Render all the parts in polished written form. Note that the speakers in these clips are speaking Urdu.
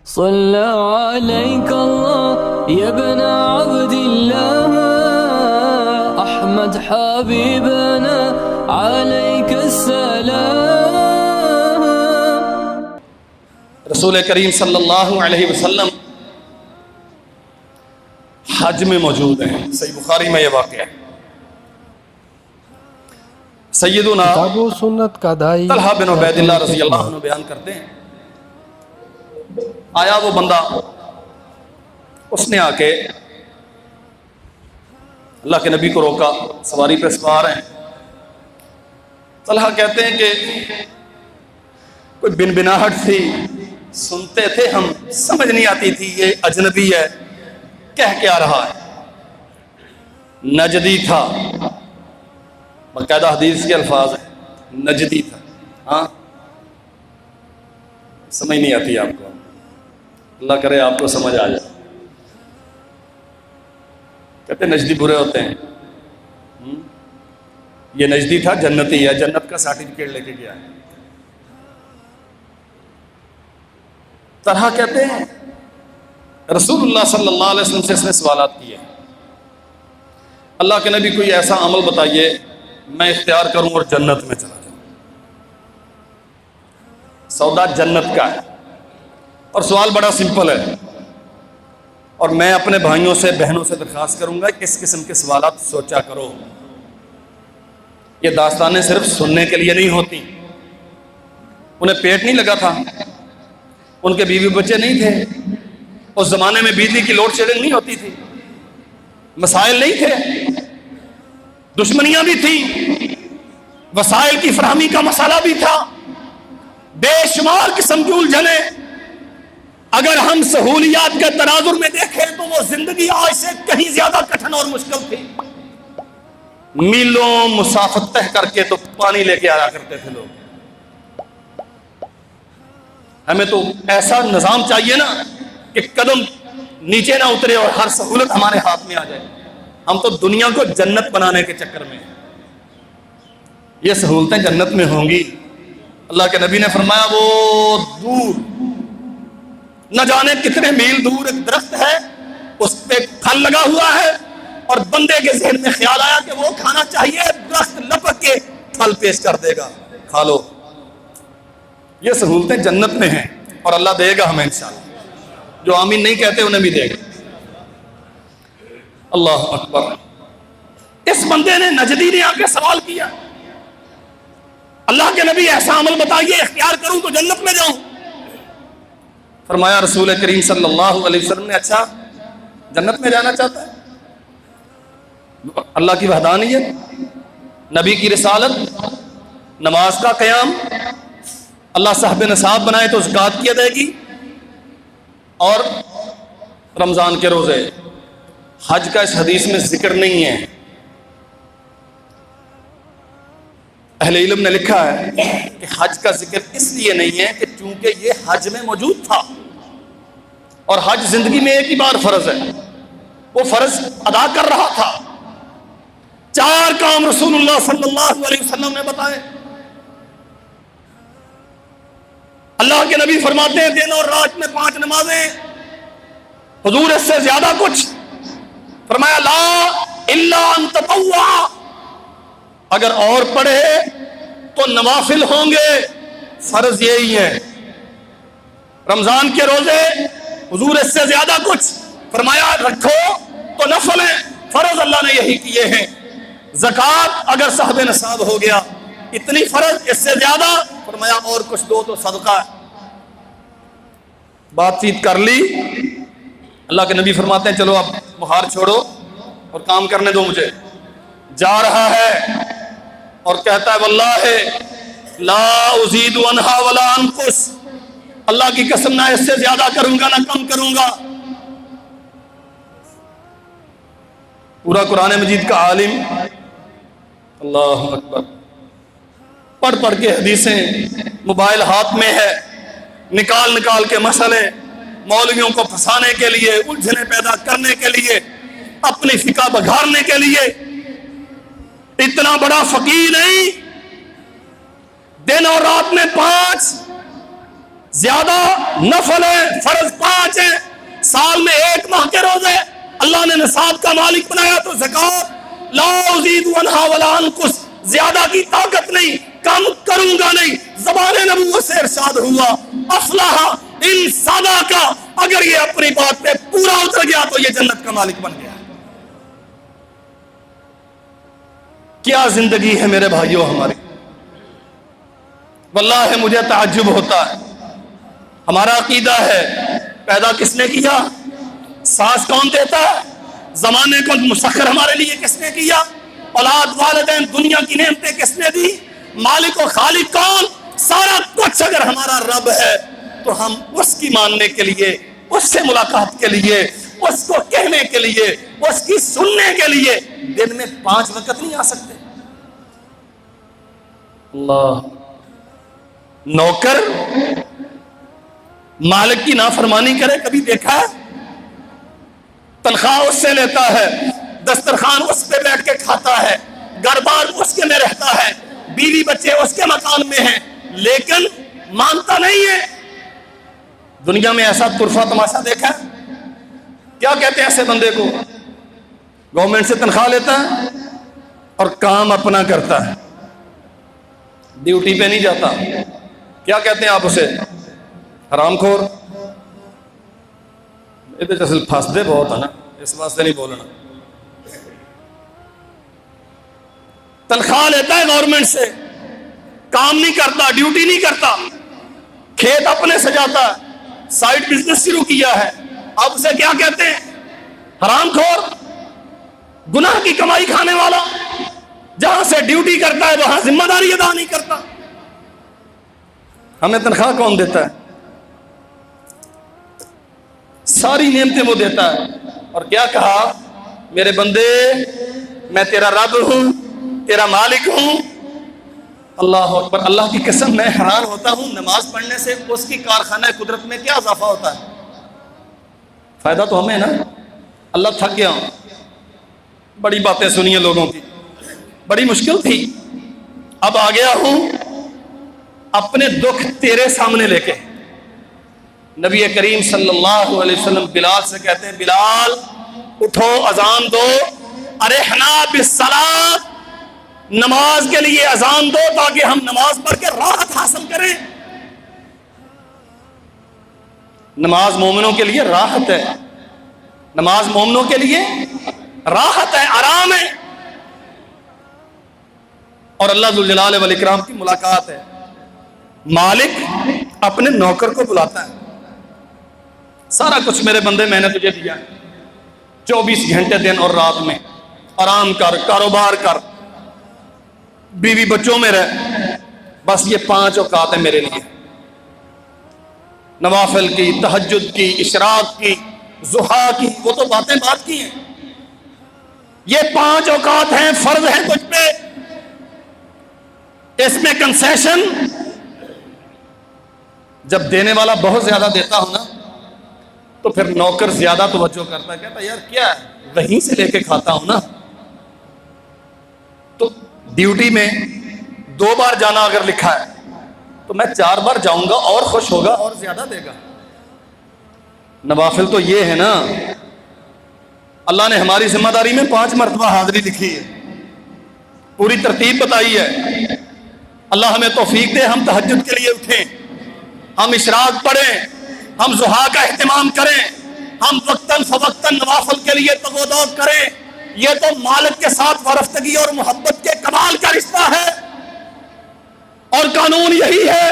صلى عليك الله يا ابن عبد الله أحمد حبيبنا عليك السلام. رسول کریم صلی اللہ علیہ وسلم حج میں موجود ہیں. صحیح بخاری میں یہ واقعہ ہے. سیدنا کتاب و سنت کا دائی طلحہ بن عبید اللہ رضی اللہ عنہ بیان کرتے ہیں، آیا وہ بندہ، اس نے آ کے اللہ کے نبی کو روکا، سواری پہ سوار ہیں. طلحہ کہتے ہیں کہ کوئی بنبناہٹ تھی، سنتے تھے ہم، سمجھ نہیں آتی تھی یہ اجنبی ہے، کہہ کیا رہا ہے. نجدی تھا، باقاعدہ حدیث کے الفاظ ہیں، نجدی تھا. ہاں سمجھ نہیں آتی آپ کو، اللہ کرے آپ کو سمجھ آ جائے. کہتے نجدی برے ہوتے ہیں. یہ نجدی تھا، جنتی ہے، جنت کا سرٹیفکیٹ لے کے گیا ہے. طرح کہتے ہیں رسول اللہ صلی اللہ علیہ وسلم سے اس نے سوالات کیے، اللہ کے نبی کوئی ایسا عمل بتائیے میں اختیار کروں اور جنت میں چلا جاؤں. سودا جنت کا ہے، اور سوال بڑا سمپل ہے، اور میں اپنے بھائیوں سے بہنوں سے درخواست کروں گا کہ اس قسم کے سوالات سوچا کرو. یہ داستانیں صرف سننے کے لیے نہیں ہوتی. انہیں پیٹ نہیں لگا تھا، ان کے بیوی بچے نہیں تھے، اس زمانے میں بجلی کی لوڈ شیڈنگ نہیں ہوتی تھی، مسائل نہیں تھے، دشمنیاں بھی تھیں، وسائل کی فراہمی کا مسئلہ بھی تھا، بے شمار قسم کی الجھنیں. اگر ہم سہولیات کے تناظر میں دیکھیں تو وہ زندگی آج سے کہیں زیادہ کٹھن اور مشکل تھی. میلوں مسافت طے کر کے تو پانی لے کے آیا کرتے تھے لوگ. ہمیں تو ایسا نظام چاہیے نا کہ قدم نیچے نہ اترے اور ہر سہولت ہمارے ہاتھ میں آ جائے. ہم تو دنیا کو جنت بنانے کے چکر میں ہیں. یہ سہولتیں جنت میں ہوں گی. اللہ کے نبی نے فرمایا وہ دور نہ جانے کتنے میل دور ایک درخت ہے، اس پہ پھل لگا ہوا ہے، اور بندے کے ذہن میں خیال آیا کہ وہ کھانا چاہیے، درخت لپک کے پھل پیش کر دے گا، کھا لو. یہ سہولتیں جنت میں ہیں، اور اللہ دے گا ہمیں انشاءاللہ. جو آمین نہیں کہتے انہیں بھی دے گا. اللہ اکبر. اس بندے نے، نجدی نے آ کے سوال کیا، اللہ کے نبی ایسا عمل بتائیے اختیار کروں تو جنت میں جاؤں. فرمایا رسول کریم صلی اللہ علیہ وسلم نے اچھا جنت میں جانا چاہتا ہے؟ اللہ کی وحدانیت، نبی کی رسالت، نماز کا قیام، اللہ صاحب نصاب بنائے تو زکوٰۃ کی ادائیگی، اور رمضان کے روزے. حج کا اس حدیث میں ذکر نہیں ہے. اہل علم نے لکھا ہے کہ حج کا ذکر اس لیے نہیں ہے کہ چونکہ یہ حج میں موجود تھا، اور حج زندگی میں ایک ہی بار فرض ہے، وہ فرض ادا کر رہا تھا. 4 کام رسول اللہ صلی اللہ علیہ وسلم نے بتائے. اللہ کے نبی فرماتے ہیں دن اور رات میں 5 نمازیں. حضور اس سے زیادہ کچھ فرمایا لا الا ان تطوع، اگر اور پڑھے تو نوافل ہوں گے، فرض یہی ہے. رمضان کے روزے حضور اس سے زیادہ کچھ فرمایا رکھو تو نفل ہیں، فرض اللہ نے یہی کیے ہیں. زکوٰۃ اگر صاحب نصاب ہو گیا اتنی فرض، اس سے زیادہ فرمایا اور کچھ دو تو صدقہ ہے. بات چیت کر لی. اللہ کے نبی فرماتے ہیں چلو اب بخار چھوڑو اور کام کرنے دو مجھے. جا رہا ہے اور کہتا ہے واللہ لا ازید عنہا ولا انقص، اللہ کی قسم نہ اس سے زیادہ کروں گا نہ کم کروں گا. پورا قرآن مجید کا عالم، اللہ اکبر. پڑھ پڑھ کے حدیثیں، موبائل ہاتھ میں ہے، نکال نکال کے مسئلے مولویوں کو پھنسانے کے لیے، الجھنیں پیدا کرنے کے لیے، اپنی فقہ بگھارنے کے لیے. اتنا بڑا فقیہ نہیں، دن اور رات میں 5 زیادہ نفل ہے، فرض 5 ہیں، سال میں 1 ماہ کے روزے، اللہ نے نصاب کا مالک بنایا تو زکات لا ازید عنہا ولا انقص، زیادہ کی طاقت نہیں، کم کروں گا نہیں۔ زبان نبوت سے ارشاد ہوا افلاح ان صدق، اگر یہ اپنی بات پہ پورا اتر گیا تو یہ جنت کا مالک بن گیا۔ کیا زندگی ہے میرے بھائیوں ہماری، واللہ مجھے تعجب ہوتا ہے۔ ہمارا عقیدہ ہے پیدا کس نے کیا؟ سانس کون دیتا ہے؟ زمانے کو مسخر ہمارے لیے کس نے کیا؟ اولاد، والدین، دنیا کی نعمتیں کس نے دی؟ مالک و خالق کون؟ سارا کچھ اگر ہمارا رب ہے تو ہم اس کی ماننے کے لیے، اس سے ملاقات کے لیے، اس کو کہنے کے لیے، اس کی سننے کے لیے دن میں 5 وقت نہیں آ سکتے؟ اللہ، نوکر مالک کی نافرمانی کرے کبھی دیکھا ہے؟ تنخواہ اس سے لیتا ہے، دسترخوان اس پہ بیٹھ کے کھاتا ہے، گھر بار اس کے میں رہتا ہے، بیوی بچے اس کے مکان میں ہیں، لیکن مانتا نہیں ہے۔ دنیا میں ایسا طرفہ تماشا دیکھا ہے؟ کیا کہتے ہیں ایسے بندے کو؟ گورنمنٹ سے تنخواہ لیتا ہے اور کام اپنا کرتا ہے، ڈیوٹی پہ نہیں جاتا۔ کیا کہتے ہیں آپ اسے؟ حرام خور۔ یہ تو اصل پھنستے بہت ہے نا، اس واسطے نہیں بولنا۔ تنخواہ لیتا ہے گورنمنٹ سے، کام نہیں کرتا، ڈیوٹی نہیں کرتا، کھیت اپنے سجاتا ہے، سائیڈ بزنس شروع کیا ہے، اب اسے کیا کہتے ہیں؟ حرام خور، گناہ کی کمائی کھانے والا۔ جہاں سے ڈیوٹی کرتا ہے وہاں ذمہ داری ادا نہیں کرتا۔ ہمیں تنخواہ کون دیتا ہے؟ ساری نعمتیں وہ دیتا ہے، اور کیا کہا؟ میرے بندے میں تیرا رب ہوں، تیرا مالک ہوں۔ اللہ اکبر، اللہ کی قسم میں حیران ہوتا ہوں، نماز پڑھنے سے اس کی کارخانہ قدرت میں کیا اضافہ ہوتا ہے؟ فائدہ تو ہمیں نا۔ اللہ تھک گیا ہوں، بڑی باتیں سنی ہیں لوگوں کی، بڑی مشکل تھی، اب آ گیا ہوں اپنے دکھ تیرے سامنے لے کے۔ نبی کریم صلی اللہ علیہ وسلم بلال سے کہتے ہیں بلال اٹھو، اذان دو، ارحنا بالصلاۃ، نماز کے لیے اذان دو تاکہ ہم نماز پڑھ کے راحت حاصل کریں۔ نماز مومنوں کے لیے راحت ہے، نماز مومنوں کے لیے راحت ہے، آرام ہے، اور اللہ ذوالجلال والاکرام کی ملاقات ہے۔ مالک اپنے نوکر کو بلاتا ہے، سارا کچھ میرے بندے میں نے تجھے دیا ہے، 24 گھنٹے دن اور رات میں آرام کر، کاروبار کر، بیوی بچوں میں رہ، بس یہ 5 اوقات ہیں میرے لیے، نوافل کی، تہجد کی، اشراق کی، ضحیٰ کی، وہ تو باتیں بات کی ہیں، یہ 5 اوقات ہیں، فرض ہیں تجھ پہ۔ اس میں کنسیشن، جب دینے والا بہت زیادہ دیتا ہو نا تو پھر نوکر زیادہ توجہ کرتا ہے، کہتا ہے یار کیا ہے، وہیں سے لے کے کھاتا ہوں نا۔ تو ڈیوٹی میں 2 بار جانا اگر لکھا ہے تو میں 4 بار جاؤں گا، اور خوش ہوگا اور زیادہ دے گا۔ نوافل تو یہ ہے نا، اللہ نے ہماری ذمہ داری میں 5 مرتبہ حاضری لکھی ہے، پوری ترتیب بتائی ہے۔ اللہ ہمیں توفیق دے، ہم تہجد کے لیے اٹھیں، ہم اشراق پڑھیں، ہم ضحیٰ کا اہتمام کریں، ہم وقتاً فوقتاً نوافل کے لیے تغوّد کریں۔ یہ تو مالک کے ساتھ وارفتگی اور محبت کے کمال کا رشتہ ہے، اور قانون یہی ہے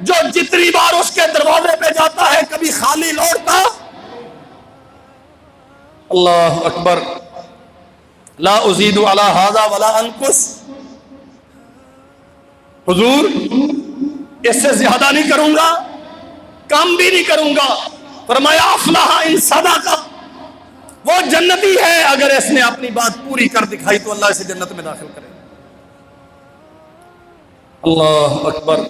جو جتنی بار اس کے دروازے پہ جاتا ہے کبھی خالی لوٹتا۔ اللہ اکبر، لا ازید علی ھذا ولا انقص، حضور اس سے زیادہ نہیں کروں گا، کم بھی نہیں کروں گا۔ فرمایا افلح ان صدق، وہ جنتی ہے اگر اس نے اپنی بات پوری کر دکھائی تو اللہ اسے جنت میں داخل کرے۔ اللہ اکبر۔